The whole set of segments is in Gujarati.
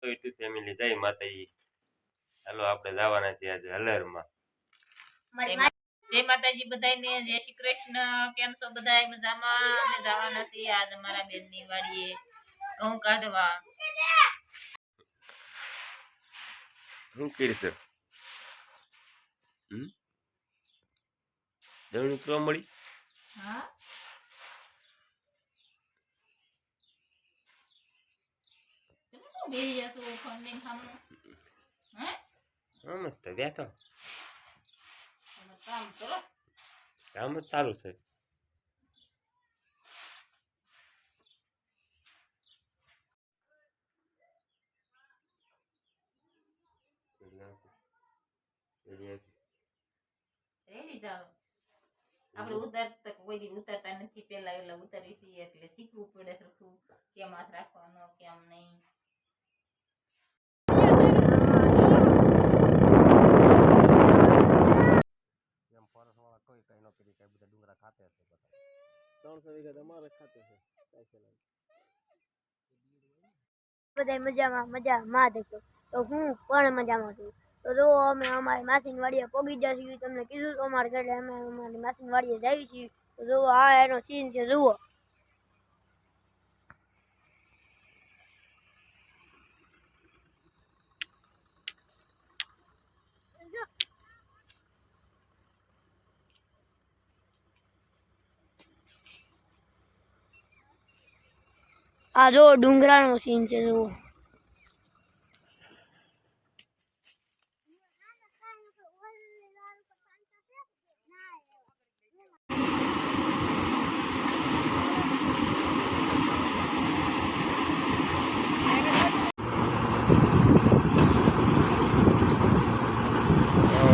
યુટ્યુબ ફેમિલી જય માતાજી. ચાલો આપણે જવાના છીએ આજે હલરમાં. જય માતાજી બધાને, જય શ્રી કૃષ્ણ. કેમ છો બધાય? મજામાં? અમે જવાના છીએ આજ અમારા બેનની વાડીએ ઘઉં કાઢવા. શું કરશે? દવણ ઉતરવા મળી? હા. તમે શું બેહી ગયા છો ફોન લઈને સામે? હે? મસ્ત બેઠો. કામ કરો. કામ જ સારું છે. રેડી જાવ. આપણે ઉતારતા કોઈ દી ઉતારતા નથી, પેલા એટલે ઉતારી છીએ એટલે શીખવું પડે સરખું કેમ હાથ રાખવાનો કેમ નહીં. એમ પરસવાળા કોઈ કઈ ન કરી કઈ બધા ડુંગરા ખાતે હશે. 300 વીઘા તમારે ખાતે છે. બધા મજામાં દેશો તો હું પણ મજામાં છું. તો જો અમે અમારી માસીની વાડીએ પોગી ગયા છીએ. તમને કીધું તો અમારે ઘરે અમે અમારી માસીની વાડીએ જઈએ છીએ. તો જુઓ આ એનો સીન છે. જુઓ આ જો ડુંગરાનો સીન છે. જુઓ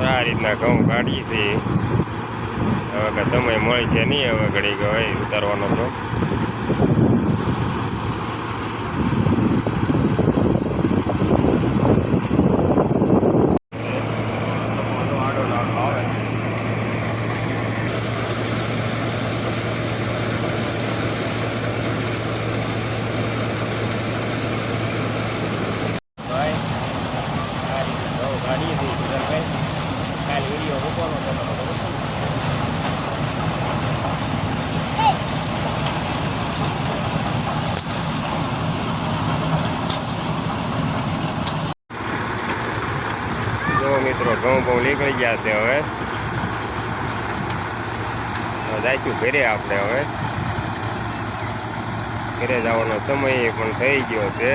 આ રીતના ઘઉં કાઢીએ છીએ. હવે કે સમય મળે છે નહીં. હવે ઘડી ગયો ઉતારવાનો તો મિત્રો ઘઉં બહુ નીકળી ગયા છે. હવે જાઈશું ઘરે. આપણે હવે ઘરે જવાનો સમય પણ થઈ ગયો છે.